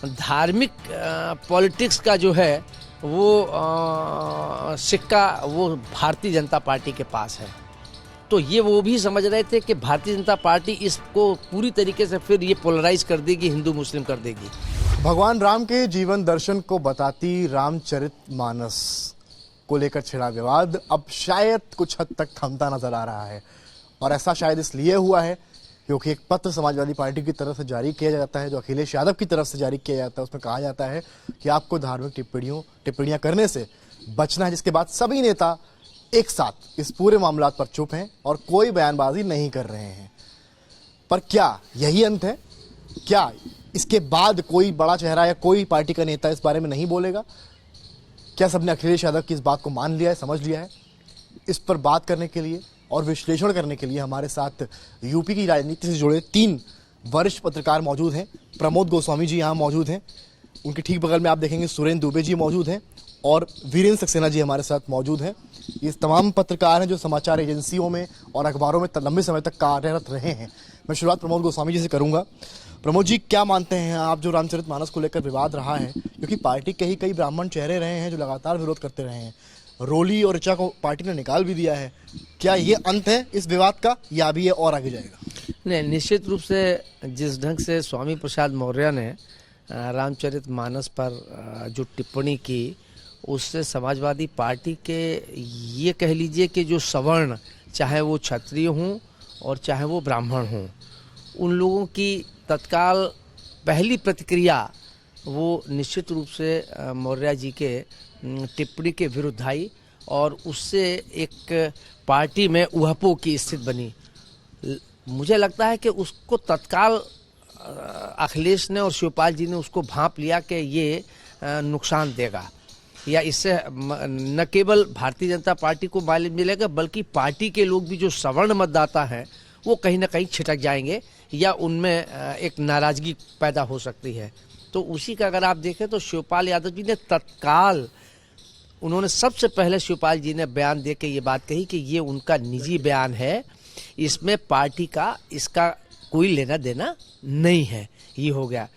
धार्मिक पॉलिटिक्स का जो है वो सिक्का वो भारतीय जनता पार्टी के पास है। तो ये वो भी समझ रहे थे कि भारतीय जनता पार्टी इसको पूरी तरीके से फिर ये पोलराइज कर देगी, हिंदू मुस्लिम कर देगी। भगवान राम के जीवन दर्शन को बताती रामचरितमानस को लेकर छिड़ा विवाद अब शायद कुछ हद तक थमता नजर आ रहा है, और ऐसा शायद इसलिए हुआ है क्योंकि एक पत्र समाजवादी पार्टी की तरफ से जारी किया जाता है, जो अखिलेश यादव की तरफ से जारी किया जाता है। उसमें कहा जाता है कि आपको धार्मिक टिप्पणियां करने से बचना है, जिसके बाद सभी नेता एक साथ इस पूरे मामलात पर चुप हैं और कोई बयानबाजी नहीं कर रहे हैं। पर क्या यही अंत है? क्या इसके बाद कोई बड़ा चेहरा या कोई पार्टी का नेता इस बारे में नहीं बोलेगा? क्या सबने अखिलेश यादव की इस बात को मान लिया है, समझ लिया है? इस पर बात करने के लिए और विश्लेषण करने के लिए हमारे साथ यूपी की राजनीति से जुड़े 3 वरिष्ठ पत्रकार मौजूद हैं। प्रमोद गोस्वामी जी यहाँ मौजूद हैं, उनके ठीक बगल में आप देखेंगे सुरेंद्र दुबे जी मौजूद हैं, और वीरेंद्र सक्सेना जी हमारे साथ मौजूद हैं। ये तमाम पत्रकार हैं जो समाचार एजेंसियों में और अखबारों में लंबे समय तक कार्यरत रहे हैं। मैं शुरुआत प्रमोद गोस्वामी जी से करूंगा। प्रमोद जी, क्या मानते हैं आप जो रामचरितमानस को लेकर विवाद रहा है, क्योंकि पार्टी के ही कई ब्राह्मण चेहरे रहे हैं जो लगातार विरोध करते रहे हैं, रोली और ऋचा को पार्टी ने निकाल भी दिया है, क्या ये अंत है इस विवाद का या अभी ये और आगे जाएगा? नहीं, निश्चित रूप से जिस ढंग से स्वामी प्रसाद मौर्य ने रामचरितमानस पर जो टिप्पणी की, उससे समाजवादी पार्टी के ये कह लीजिए कि जो सवर्ण, चाहे वो क्षत्रिय हों और चाहे वो ब्राह्मण हों, उन लोगों की तत्काल पहली प्रतिक्रिया वो निश्चित रूप से मौर्य जी के टिप्पणी के विरुद्ध आई, और उससे एक पार्टी में उहपो की स्थिति बनी। मुझे लगता है कि उसको तत्काल अखिलेश ने और शिवपाल जी ने उसको भांप लिया कि ये नुकसान देगा, या इससे न केवल भारतीय जनता पार्टी को माइलेज मिलेगा बल्कि पार्टी के लोग भी जो सवर्ण मतदाता हैं वो कहीं ना कहीं छिटक जाएंगे या उनमें एक नाराजगी पैदा हो सकती है। तो उसी का अगर आप देखें तो शिवपाल यादव जी ने तत्काल, उन्होंने सबसे पहले शिवपाल जी ने बयान दे के ये बात कही कि ये उनका निजी बयान है, इसमें पार्टी का इसका कोई लेना देना नहीं है, ये हो गया।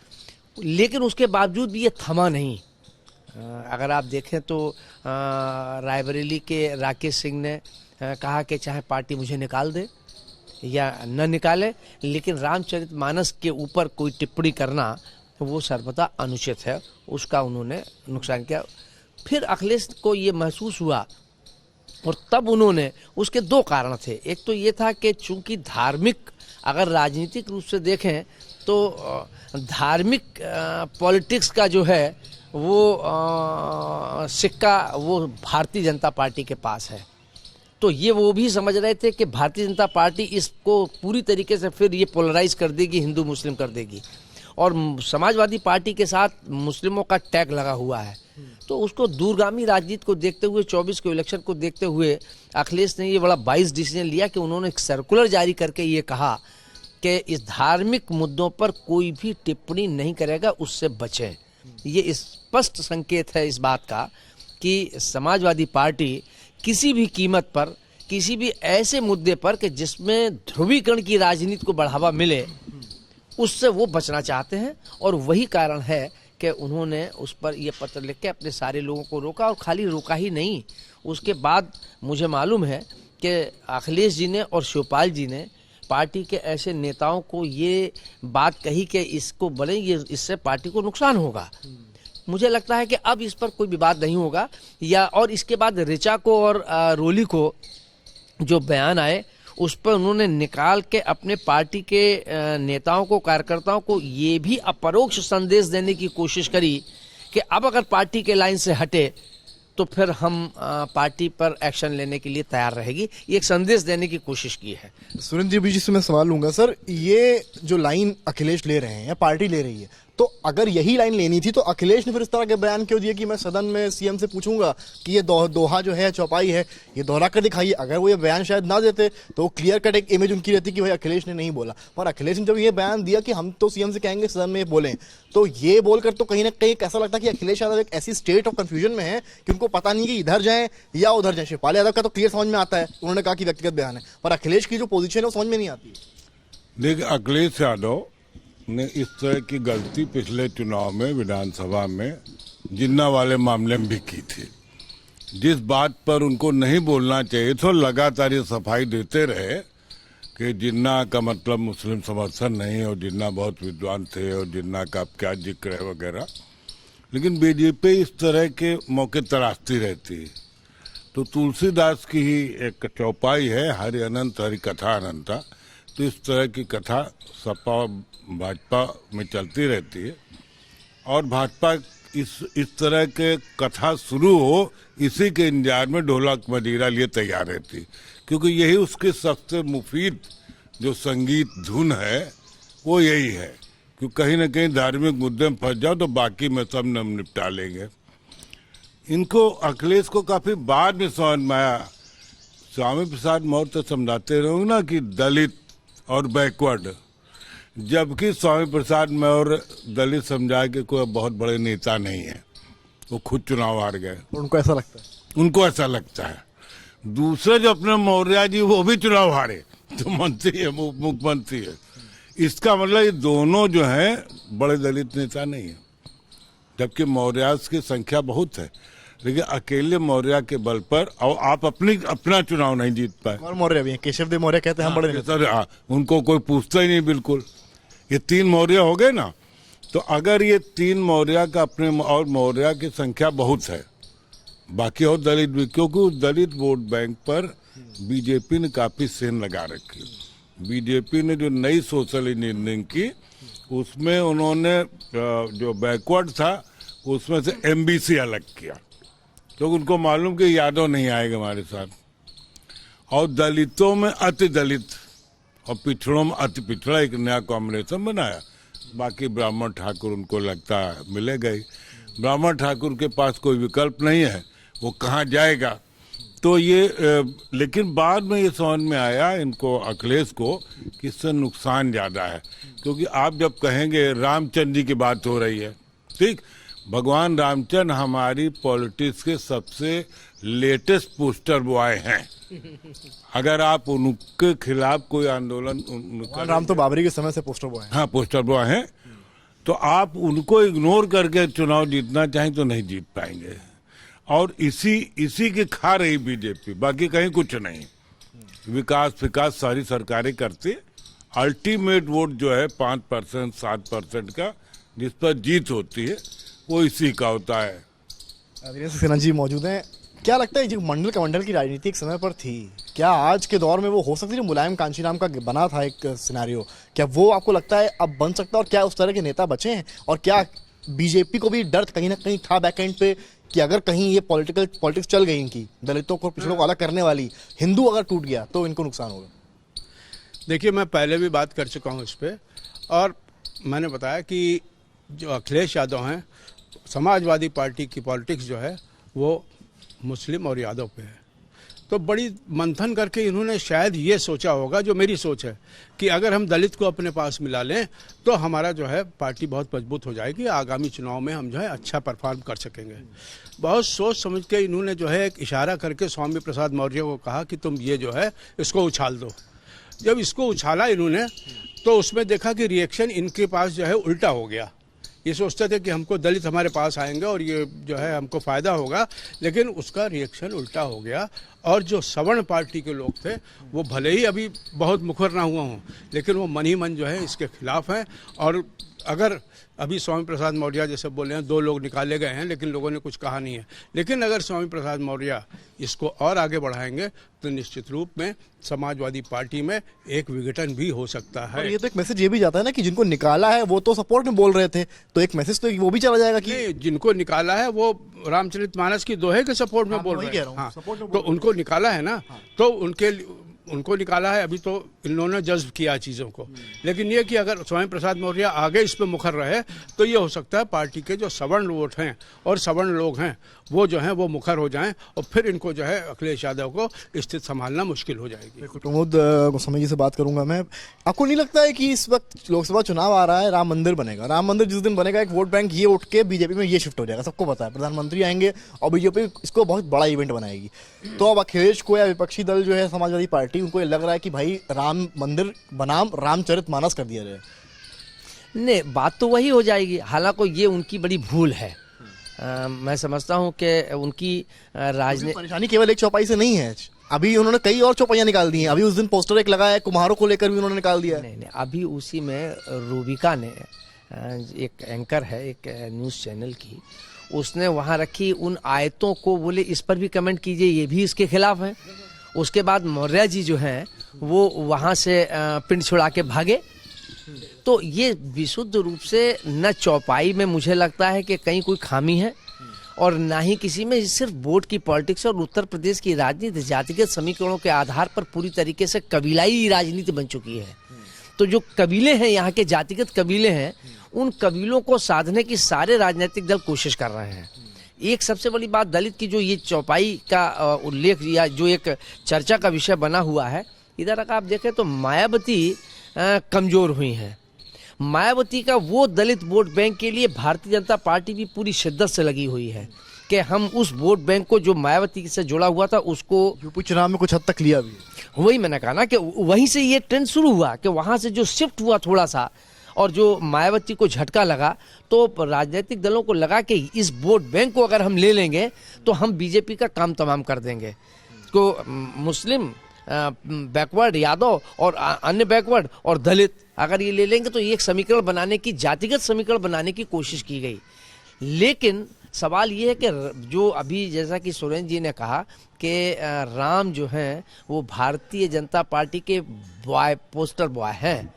लेकिन उसके बावजूद भी ये थमा नहीं। अगर आप देखें तो रायबरेली के राकेश सिंह ने कहा कि चाहे पार्टी मुझे निकाल दे या न निकाले, लेकिन रामचरितमानस के ऊपर कोई टिप्पणी करना वो सर्वथा अनुचित है, उसका उन्होंने नुकसान किया। फिर अखिलेश को ये महसूस हुआ, और तब उन्होंने, उसके 2 कारण थे। एक तो ये था कि चूंकि धार्मिक, अगर राजनीतिक रूप से देखें तो धार्मिक पॉलिटिक्स का जो है वो सिक्का वो भारतीय जनता पार्टी के पास है। तो ये वो भी समझ रहे थे कि भारतीय जनता पार्टी इसको पूरी तरीके से फिर ये पोलराइज कर देगी, हिंदू मुस्लिम कर देगी, और समाजवादी पार्टी के साथ मुस्लिमों का टैग लगा हुआ है। तो उसको दूरगामी राजनीति को देखते हुए, 24 के इलेक्शन को देखते हुए अखिलेश ने ये बड़ा 22 डिसीजन लिया कि उन्होंने एक सर्कुलर जारी करके ये कहा कि इस धार्मिक मुद्दों पर कोई भी टिप्पणी नहीं करेगा, उससे बचें। ये स्पष्ट संकेत है इस बात का कि समाजवादी पार्टी किसी भी कीमत पर, किसी भी ऐसे मुद्दे पर कि जिसमें ध्रुवीकरण की राजनीति को बढ़ावा मिले, उससे वो बचना चाहते हैं। और वही कारण है कि उन्होंने उस पर ये पत्र लिख के अपने सारे लोगों को रोका, और खाली रोका ही नहीं, उसके बाद मुझे मालूम है कि अखिलेश जी ने और शिवपाल जी ने पार्टी के ऐसे नेताओं को ये बात कही कि इसको बने, ये इससे पार्टी को नुकसान होगा। मुझे लगता है कि अब इस पर कोई विवाद नहीं होगा, या और इसके बाद ऋचा को और रोली को जो बयान आए उस पर उन्होंने निकाल के अपने पार्टी के नेताओं को, कार्यकर्ताओं को ये भी अपरोक्ष संदेश देने की कोशिश करी कि अब अगर पार्टी के लाइन से हटे तो फिर हम पार्टी पर एक्शन लेने के लिए तैयार रहेगी, ये एक संदेश देने की कोशिश की है। सुरेंद्र जी से मैं सवाल लूंगा। सर, ये जो लाइन अखिलेश ले रहे हैं या पार्टी ले रही है, तो अगर यही लाइन लेनी थी तो अखिलेश ने फिर इस तरह के बयान क्यों दिए कि मैं सदन में सीएम से पूछूंगा कि ये दोहा जो है, चौपाई है, ये दोहरा कर दिखाइए। अगर वो ये बयान शायद ना देते तो क्लियर कट एक इमेज उनकी रहती कि भाई अखिलेश ने नहीं बोला। पर अखिलेश ने जब ये बयान दिया कि हम तो सीएम से कहेंगे सदन में बोलें, तो ये बोलकर तो कहीं ना कहीं ऐसा लगता है कि अखिलेश यादव एक ऐसी स्टेट ऑफ कंफ्यूजन में है कि उनको पता नहीं कि इधर जाएं या उधर जाएं। शिवपाल यादव का तो क्लियर समझ में आता है, उन्होंने कहा कि व्यक्तिगत बयान है, पर अखिलेश की जो पोजीशन है वो समझ में नहीं आती। देखिए, अखिलेश यादव ने इस तरह की गलती पिछले चुनाव में विधानसभा में जिन्ना वाले मामले में भी की थी। जिस बात पर उनको नहीं बोलना चाहिए था, लगातार ये सफाई देते रहे कि जिन्ना का मतलब मुस्लिम समर्थन नहीं और जिन्ना बहुत विद्वान थे और जिन्ना का अब क्या जिक्र है वगैरह। लेकिन बीजेपी इस तरह के मौके तराशती रहती है। तो तुलसीदास की ही एक चौपाई है, हरि अनंत हरि कथा अनंता। तो इस तरह की कथा सपा और भाजपा में चलती रहती है और भाजपा इस तरह के कथा शुरू हो इसी के इंतजार में ढोलक मजीरा लिए तैयार रहती है, क्योंकि यही उसके सबसे मुफीद जो संगीत धुन है वो यही है कि कहीं ना कहीं धार्मिक मुद्दे में फंस जाओ तो बाकी में सब हम निपटा लेंगे। इनको अखिलेश को काफी बाद में समझ में आया। स्वामी प्रसाद मौर्य तो समझाते रहो ना कि दलित और बैकवर्ड, जबकि स्वामी प्रसाद मौर्य दलित समुदाय के कोई बहुत बड़े नेता नहीं है, वो खुद चुनाव हार गए। उनको ऐसा लगता है? उनको ऐसा लगता है। दूसरे जो अपने मौर्य जी वो भी चुनाव हारे, तो मंत्री है, मुख्यमंत्री है। इसका मतलब ये दोनों जो हैं बड़े दलित नेता नहीं है, जबकि मौर्य की संख्या बहुत है। लेकिन अकेले मौर्य के बल पर और आप अपना चुनाव नहीं जीत पाए। और मौर्य भी हैं, केशव देव मौर्य कहते हैं हम बड़े नेता। सर उनको कोई पूछता ही नहीं बिल्कुल। ये 3 मौर्य हो गए ना, तो अगर ये 3 मौर्य का अपने और मौर्य की संख्या बहुत है, बाकी और दलित भी, क्योंकि उस दलित वोट बैंक पर बीजेपी ने काफी सेन लगा रखी। बीजेपी ने जो नई सोशल इंजीनियरिंग की उसमें उन्होंने जो बैकवर्ड था उसमें से एमबीसी अलग किया, तो उनको मालूम कि यादव नहीं आएगा हमारे साथ। और दलितों में अति दलित और पिछड़ों में अति पिछड़ा एक नया कॉम्बिनेशन बनाया। बाकी ब्राह्मण ठाकुर उनको लगता है मिलेगा ही। ब्राह्मण ठाकुर के पास कोई विकल्प नहीं है, वो कहाँ जाएगा। तो ये लेकिन बाद में ये समझ में आया इनको, अखिलेश को, कि इससे नुकसान ज्यादा है। क्योंकि आप जब कहेंगे रामचंद्र जी की बात हो रही है, ठीक, भगवान रामचंद्र हमारी पॉलिटिक्स के सबसे लेटेस्ट पोस्टर बॉय हैं। अगर आप उनके खिलाफ कोई आंदोलन राम तो बाबरी के समय से पोस्टर बॉय हैं। हाँ, पोस्टर बॉय हैं, तो आप उनको इग्नोर करके चुनाव जीतना चाहें तो नहीं जीत पाएंगे। और इसी की खा रही बीजेपी, बाकी कहीं कुछ नहीं। विकास सारी सरकारें करती, अल्टीमेट वोट जो है 5% 7% का जिस पर जीत होती है वो इसी का होता है। दिनेश सिन्हा जी मौजूद हैं। क्या लगता है जो मंडल कमंडल की राजनीति एक समय पर थी, क्या आज के दौर में वो हो सकती है? जो मुलायम कांशीराम का बना था एक सिनेरियो, क्या वो आपको लगता है अब बन सकता है? और क्या उस तरह के नेता बचे हैं? और क्या बीजेपी को भी डर कहीं ना कहीं था बैक एंड पे कि अगर कहीं ये पॉलिटिक्स चल गई इनकी, दलितों को पिछड़ों को अलग करने वाली, हिंदू अगर टूट गया तो इनको नुकसान होगा? देखिए, मैं पहले भी बात कर चुका हूँ इस पर, और मैंने बताया कि जो अखिलेश यादव हैं, समाजवादी पार्टी की पॉलिटिक्स जो है वो मुस्लिम और यादव पे है। तो बड़ी मंथन करके इन्होंने शायद ये सोचा होगा, जो मेरी सोच है, कि अगर हम दलित को अपने पास मिला लें तो हमारा जो है पार्टी बहुत मजबूत हो जाएगी, आगामी चुनाव में हम जो है अच्छा परफॉर्म कर सकेंगे। बहुत सोच समझ के इन्होंने जो है एक इशारा करके स्वामी प्रसाद मौर्य को कहा कि तुम ये जो है इसको उछाल दो। जब इसको उछाला इन्होंने तो उसमें देखा कि रिएक्शन इनके पास जो है उल्टा हो गया। ये सोचते थे कि हमको दलित हमारे पास आएंगे और ये जो है हमको फ़ायदा होगा, लेकिन उसका रिएक्शन उल्टा हो गया। और जो सवर्ण पार्टी के लोग थे वो भले ही अभी बहुत मुखर ना हुआ हूँ, लेकिन वो मन ही मन जो है इसके खिलाफ हैं। और अगर अभी स्वामी प्रसाद मौर्य जैसे बोले हैं 2 लोग निकाले गए हैं लेकिन लोगों ने कुछ कहा नहीं है, लेकिन अगर स्वामी प्रसाद मौर्य इसको और आगे बढ़ाएंगे तो निश्चित रूप में समाजवादी पार्टी में एक विघटन भी हो सकता है। और ये तो एक मैसेज ये भी जाता है ना कि जिनको निकाला है वो तो सपोर्ट में बोल रहे थे, तो एक मैसेज तो वो भी चला जाएगा कि जिनको निकाला है वो रामचरितमानस की दोहे के सपोर्ट में बोल रहे हैं। हाँ, तो उनको निकाला है ना, तो उनको निकाला है। अभी तो इन्होंने जज्ब किया चीज़ों को, लेकिन ये कि अगर स्वामी प्रसाद मौर्य आगे इस पे मुखर रहे तो ये हो सकता है पार्टी के जो सवर्ण वोट हैं और सवर्ण लोग हैं वो जो हैं वो मुखर हो जाएं, और फिर इनको जो है अखिलेश यादव को स्थिति संभालना मुश्किल हो जाएगी। प्रमोद गोस्वामी जी से बात करूंगा मैं। आपको नहीं लगता है कि इस वक्त लोकसभा चुनाव आ रहा है, राम मंदिर बनेगा, राम मंदिर जिस दिन बनेगा एक वोट बैंक ये उठ के बीजेपी में ये शिफ्ट हो जाएगा? सबको पता है प्रधानमंत्री आएंगे और बीजेपी इसको बहुत बड़ा इवेंट बनाएगी। तो अब अखिलेश को या विपक्षी दल जो है समाजवादी पार्टी, उनको ये लग रहा है कि भाई राम मंदिर बनाम रामचरितमानस कर दिया जाए। नहीं, बात तो वही हो जाएगी। हालांकि ये उनकी बड़ी भूल है। मैं समझता हूँ कि उनकी राजनीति परेशानी केवल एक चौपाई से नहीं है, अभी उन्होंने कई और चौपाइयां निकाल दी हैं। अभी उस दिन पोस्टर एक लगा है, कुम्हारों को लेकर भी उन्होंने निकाल दिया है। नहीं, अभी उसी में रूबिका ने, एक एंकर है एक न्यूज़ चैनल की, उसने वहाँ रखी उन आयतों को, बोले इस पर भी कमेंट कीजिए, ये भी इसके खिलाफ है। उसके बाद मौर्य जी जो हैं वो वहाँ से पिंड छुड़ा के भागे। तो ये विशुद्ध रूप से न चौपाई में मुझे लगता है कि कहीं कोई खामी है, और ना ही किसी में, सिर्फ वोट की पॉलिटिक्स और उत्तर प्रदेश की राजनीति जातिगत समीकरणों के आधार पर पूरी तरीके से कबीलाई राजनीति बन चुकी है। तो जो कबीले हैं, यहाँ के जातिगत कबीले हैं, उन कबीलों को साधने की सारे राजनीतिक दल कोशिश कर रहे हैं। एक सबसे बड़ी बात, दलित की जो ये चौपाई का उल्लेख या जो एक चर्चा का विषय बना हुआ है, इधर अगर आप देखें तो मायावती कमजोर हुई हैं। मायावती का वो दलित वोट बैंक के लिए भारतीय जनता पार्टी भी पूरी शिद्दत से लगी हुई है कि हम उस वोट बैंक को जो मायावती से जुड़ा हुआ था उसको यूपी चुनाव में कुछ हद तक लिया भी। वही मैंने कहा ना कि वहीं से ये ट्रेंड शुरू हुआ कि वहां से जो शिफ्ट हुआ थोड़ा सा, और जो मायावती को झटका लगा, तो राजनीतिक दलों को लगा कि इस वोट बैंक को अगर हम ले लेंगे तो हम बीजेपी का काम तमाम कर देंगे। तो मुस्लिम बैकवर्ड, यादव और अन्य बैकवर्ड और दलित अगर ये ले लेंगे तो एक समीकरण बनाने की, जातिगत समीकरण बनाने की कोशिश की गई। लेकिन सवाल ये है कि जो अभी जैसा कि सुरेंद्र जी ने कहा कि राम जो हैं वो भारतीय जनता पार्टी के बॉय, पोस्टर बॉय हैं,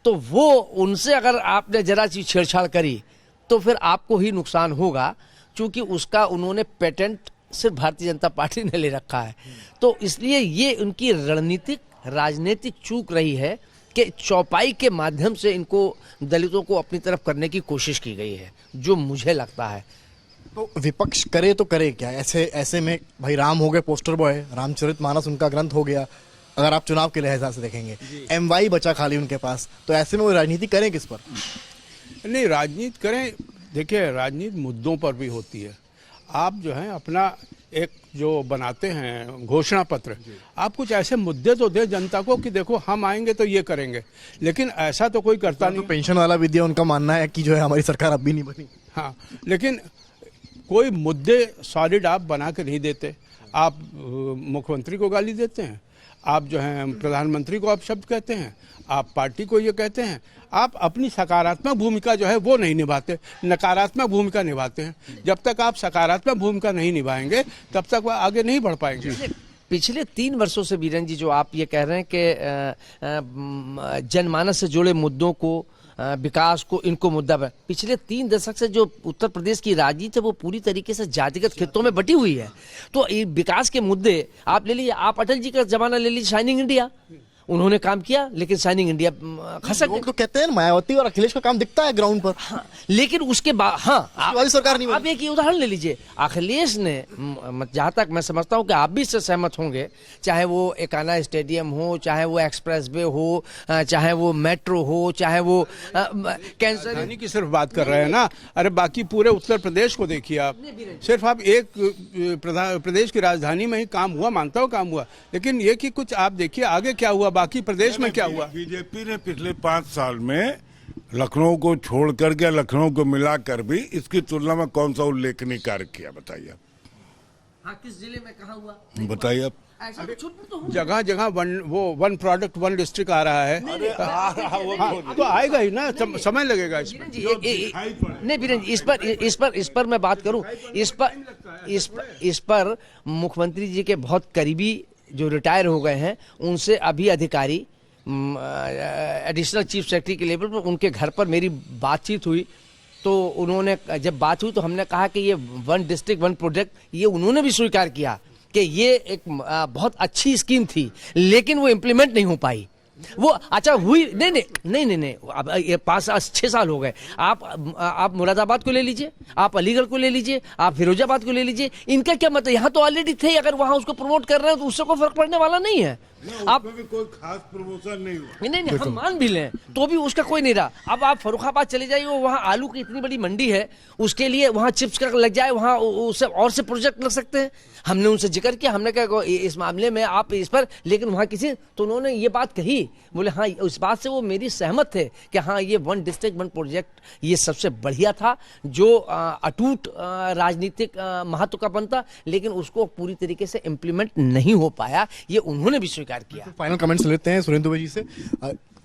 तो वो उनसे अगर आपने जरा सी छेड़छाड़ करी तो फिर आपको ही नुकसान होगा, क्योंकि उसका उन्होंने पेटेंट सिर्फ भारतीय जनता पार्टी ने ले रखा है। तो इसलिए ये उनकी रणनीतिक राजनीतिक चूक रही है कि चौपाई के माध्यम से इनको दलितों को अपनी तरफ करने की कोशिश की गई है, जो मुझे लगता है। तो विपक्ष करे तो करे क्या? ऐसे में भाई राम हो गए पोस्टर बॉय, रामचरितमानस उनका ग्रंथ हो गया, अगर आप चुनाव के लिहाज से देखेंगे, MY बचा खाली उनके पास, तो ऐसे में वो राजनीति करें किस पर? नहीं, राजनीति करें, देखिए राजनीति मुद्दों पर भी होती है। आप जो है अपना एक जो बनाते हैं घोषणा पत्र, आप कुछ ऐसे मुद्दे तो दे जनता को कि देखो हम आएंगे तो ये करेंगे, लेकिन ऐसा तो कोई करता नहीं। तो पेंशन वाला भी दिया, उनका मानना है कि जो है हमारी सरकार अब भी नहीं बनी। हाँ, लेकिन कोई मुद्दे सॉलिड आप बना के नहीं देते। आप मुख्यमंत्री को गाली देते हैं, आप जो हैं प्रधानमंत्री को आप शब्द कहते हैं, आप पार्टी को ये कहते हैं, आप अपनी सकारात्मक भूमिका जो है वो नहीं निभाते, नकारात्मक भूमिका निभाते हैं। जब तक आप सकारात्मक भूमिका नहीं निभाएंगे तब तक वह आगे नहीं बढ़ पाएंगे। पिछले 3 वर्षों से बीरेन जी जो आप ये कह रहे हैं कि जनमानस से जुड़े मुद्दों को, विकास को, इनको मुद्दा पर, पिछले 3 दशक से जो उत्तर प्रदेश की राजनीति है वो पूरी तरीके से जातिगत खित्तों में बटी हुई है। तो विकास के मुद्दे आप ले लीजिए, आप अटल जी का जमाना ले लीजिए, शाइनिंग इंडिया, उन्होंने काम किया, लेकिन शाइनिंग इंडिया खसक गई। लोग तो कहते हैं मायावती और अखिलेश का काम दिखता है ग्राउंड पर। हाँ, लेकिन उसके बाद वाली सरकार नहीं बनी। आप एक उदाहरण ले लीजिए, अखिलेश ने, जहां तक मैं समझता हूं कि आप भी इससे सहमत होंगे, चाहे वो एकाना स्टेडियम हो, चाहे वो एक्सप्रेसवे हो, चाहे वो मेट्रो हो, चाहे वो कैंसर राजधानी की सिर्फ बात कर रहे हैं ना, अरे बाकी पूरे उत्तर प्रदेश को देखिए आप। सिर्फ आप एक प्रदेश की राजधानी में ही काम हुआ, मानता हूँ काम हुआ, लेकिन ये कि कुछ आप देखिए आगे क्या हुआ, बाकी प्रदेश में क्या हुआ। बीजेपी ने पिछले 5 साल में लखनऊ को छोड़कर के, लखनऊ को मिलाकर भी इसकी तुलना में कौन सा उल्लेखनीय कार्य किया, बताइए आप। हाँ, किस जिले में कहाँ हुआ बताइए आप। जगह जगह वन प्रोडक्ट वन डिस्ट्रिक्ट आ रहा है, तो आएगा ही ना, समय लगेगा इसमें। नहीं बीरेन जी, इस पर मैं बात करूं, इस पर मुख्यमंत्री जी के बहुत करीबी जो रिटायर हो गए हैं, उनसे अभी अधिकारी एडिशनल चीफ सेक्रेटरी के लेवल पर उनके घर पर मेरी बातचीत हुई। तो उन्होंने, जब बात हुई तो हमने कहा कि ये 1 डिस्ट्रिक्ट 1 प्रोजेक्ट, ये उन्होंने भी स्वीकार किया कि ये एक बहुत अच्छी स्कीम थी, लेकिन वो इम्प्लीमेंट नहीं हो पाई। वो अच्छा हुई नहीं, अब ये 5-6 साल हो गए। आप मुरादाबाद को ले लीजिए, आप अलीगढ़ को ले लीजिए, आप फिरोजाबाद को ले लीजिए, इनका क्या मतलब, यहाँ तो ऑलरेडी थे, अगर वहां उसको प्रमोट कर रहे हैं तो उससे कोई फर्क पड़ने वाला नहीं है। आप उसमें भी कोई खास प्रमोशन नहीं हुआ। नहीं नहीं, हम मान भी लें तो भी उसका कोई नहीं रहा। अब आप फर्रुखाबाद चले जाइए, वहाँ आलू की इतनी बड़ी मंडी है, उसके लिए वहाँ चिप्स का लग जाए, वहाँ उससे और से प्रोजेक्ट लग सकते हैं। हमने उनसे जिक्र किया, हमने कहा इस मामले में आप इस पर, लेकिन वहाँ किसी, तो उन्होंने ये बात कही, बोले हाँ उस बात से वो मेरी सहमत थे कि हाँ ये वन डिस्ट्रिक्ट वन प्रोजेक्ट ये सबसे बढ़िया था, जो अटूट राजनीतिक महत्व का बनता, लेकिन उसको पूरी तरीके से इम्प्लीमेंट नहीं हो पाया, ये उन्होंने भी स्वीकार किया। फाइनल कमेंट्स लेते हैं सुरेंद्र दुबे जी से।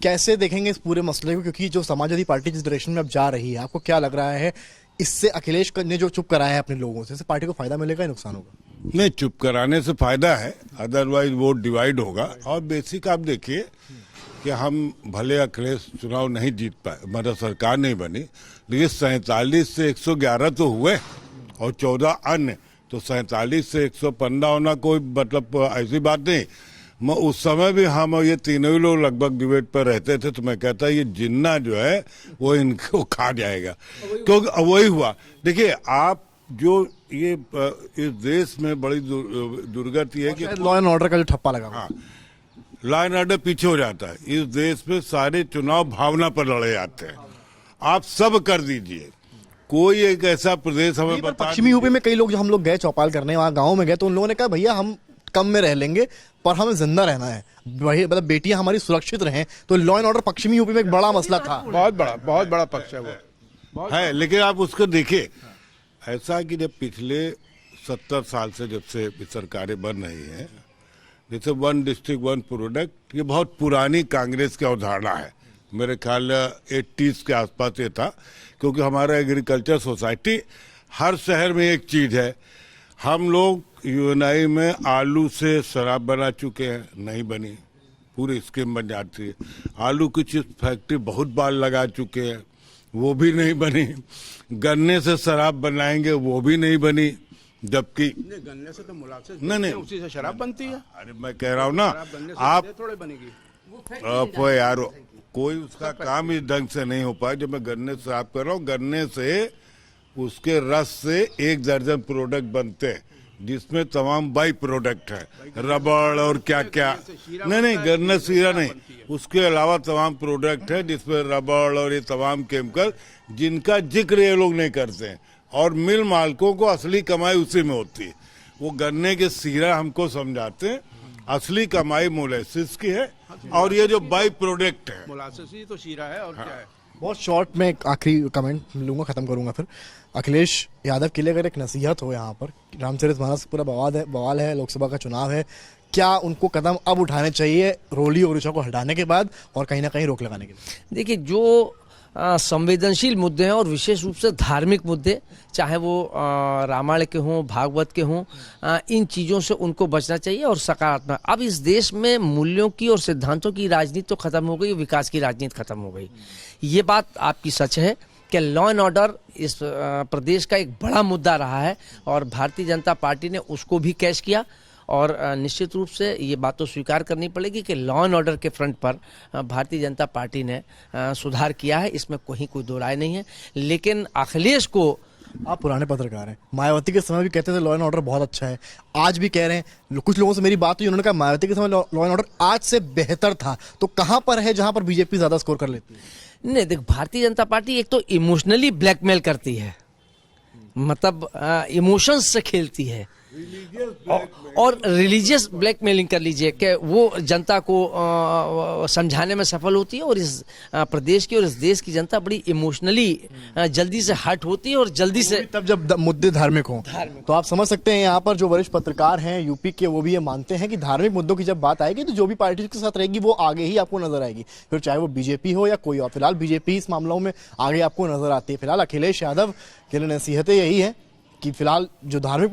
कैसे देखेंगे इस पूरे मसले को, क्योंकि जो समाजवादी पार्टी जिस डायरेक्शन में अब जा रही है, आपको क्या लग रहा है इससे अखिलेश ने जो चुप कराया है अपने लोगों से, इससे पार्टी को फायदा मिलेगा या नुकसान होगा? नहीं, चुप कराने से फायदा है, अदरवाइज वोट डिवाइड होगा। और बेसिक आप देखिए कि हम भले अखिलेश चुनाव नहीं जीत पाए, मतलब सरकार नहीं बनी, लेकिन 47 से 111 तो हुए और 14 अन्य, तो 47 से 115 होना कोई मतलब ऐसी बात नहीं। मैं उस समय भी हम ये तीनों ही लोग लगभग डिबेट पर रहते थे, तो मैं कहता ये जिन्ना जो है वो इनको खा जाएगा, क्योंकि वही हुआ। देखिए आप जो ये इस देश में बड़ी दुर्गति है कि लॉ एंड ऑर्डर का जो ठप्पा लगा, हाँ, लॉ एंड ऑर्डर पीछे हो जाता है। इस देश में सारे चुनाव भावना पर लड़े जाते हैं। आप सब कर दीजिए, कोई एक ऐसा प्रदेश हमें बता, पश्चिमी यूपी में कई लोग, जो हम लोग गए चौपाल करने, वहाँ गाँव में गए, तो उन लोगों ने कहा भैया हम कम में रह लेंगे पर हमें जिंदा रहना है, वही मतलब बेटियां हमारी सुरक्षित रहें। तो लॉ एंड ऑर्डर पश्चिमी यूपी में एक बड़ा मसला था, बहुत बड़ा पक्ष है वो है। लेकिन आप उसको देखिए, ऐसा कि जब पिछले 70 साल से जब से सरकारें बन रही हैं, जैसे वन डिस्ट्रिक्ट वन प्रोडक्ट, ये बहुत पुरानी कांग्रेस की अवधारणा है। मेरे ख्याल 80s के आसपास ये था, क्योंकि हमारा एग्रीकल्चर सोसाइटी, हर शहर में एक चीज है, हम लोग यूएनआई में आलू से शराब बना चुके हैं, नहीं बनी, पूरी स्कीम बन जाती है। आलू की चिप्स फैक्ट्री बहुत बार लगा चुके हैं, वो भी नहीं बनी। गन्ने से शराब बनाएंगे, वो भी नहीं बनी, जबकि गन्ने से तो मोलासेस नहीं उसी से शराब बनती है। अरे मैं कह रहा हूँ ना, आप थोड़े बनेगी यार कोई उसका काम इस ढंग से नहीं हो पाया। जब मैं गन्ने से शराब कर रहा हूँ, गन्ने से उसके रस से 1 दर्जन प्रोडक्ट बनते हैं, जिसमें तमाम बाई प्रोडक्ट है, रबड़ और क्या क्या। नहीं, गन्ना शीरा नहीं, उसके अलावा तमाम प्रोडक्ट है जिसमें रबड़ और ये तमाम केमिकल, जिनका जिक्र ये लोग नहीं करते हैं। और मिल मालिकों को असली कमाई उसी में होती है। वो गन्ने के शीरा हमको समझाते हैं, असली कमाई मोलेसिस की है, और ये जो बाई प्रोडक्ट है, मोलासेस ही तो शीरा है और क्या है। बहुत शॉर्ट में एक आखिरी कमेंट लूंगा, खत्म करूंगा फिर। अखिलेश यादव के लिए अगर एक नसीहत हो यहाँ पर, रामचरितमानस पूरा बवाल है, लोकसभा का चुनाव है, क्या उनको कदम अब उठाने चाहिए रोली और ऋचा को हटाने के बाद, और कहीं ना कहीं रोक लगाने के लिए? देखिए, जो संवेदनशील मुद्दे हैं और विशेष रूप से धार्मिक मुद्दे, चाहे वो रामायण के हों, भागवत के हों, इन चीज़ों से उनको बचना चाहिए। और सकारात्मक, अब इस देश में मूल्यों की और सिद्धांतों की राजनीति तो खत्म हो गई, विकास की राजनीति खत्म हो गई। ये बात आपकी सच है कि लॉ एंड ऑर्डर इस प्रदेश का एक बड़ा मुद्दा रहा है, और भारतीय जनता पार्टी ने उसको भी कैच किया। और निश्चित रूप से ये बात तो स्वीकार करनी पड़ेगी कि लॉ एंड ऑर्डर के फ्रंट पर भारतीय जनता पार्टी ने सुधार किया है, इसमें कोई दो राय नहीं है। लेकिन अखिलेश को, आप पुराने पत्रकार हैं, मायावती के समय भी कहते थे लॉ एंड ऑर्डर बहुत अच्छा है, आज भी कह रहे हैं। कुछ लोगों से मेरी बात हुई, उन्होंने कहा मायावती के समय लॉ एंड ऑर्डर आज से बेहतर था। तो कहां पर है जहां पर बीजेपी ज्यादा स्कोर कर लेती है? नहीं, देख, भारतीय जनता पार्टी एक तो इमोशनली ब्लैकमेल करती है, मतलब इमोशंस से खेलती है, और रिलीजियस ब्लैकमेलिंग कर लीजिए कि वो जनता को समझाने में सफल होती है। और इस प्रदेश की और इस देश की जनता बड़ी इमोशनली जल्दी से हर्ट होती है, और जल्दी से, तब जब मुद्दे धार्मिक हों। तो आप समझ सकते हैं यहाँ पर जो वरिष्ठ पत्रकार हैं यूपी के, वो भी ये मानते हैं कि धार्मिक मुद्दों की जब बात आएगी तो जो भी पार्टी के साथ रहेगी वो आगे ही आपको नजर आएगी, फिर चाहे वो बीजेपी हो या कोई और। फिलहाल बीजेपी इस मामलों में आगे आपको नजर आती है। फिलहाल अखिलेश यादव के लिए नसीहतें यही है कि फिलहाल जो धार्मिक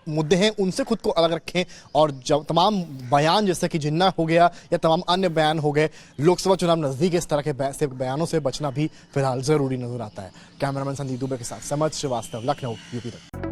मुद्दे हैं उनसे खुद को अलग रखें, और जब तमाम बयान जैसे कि जिन्ना हो गया या तमाम अन्य बयान हो गए, लोकसभा चुनाव नजदीक, इस तरह के बयानों से बचना भी फिलहाल जरूरी नजर आता है। कैमरामैन संदीप दुबे के साथ समर्थ श्रीवास्तव, लखनऊ, यूपी तक।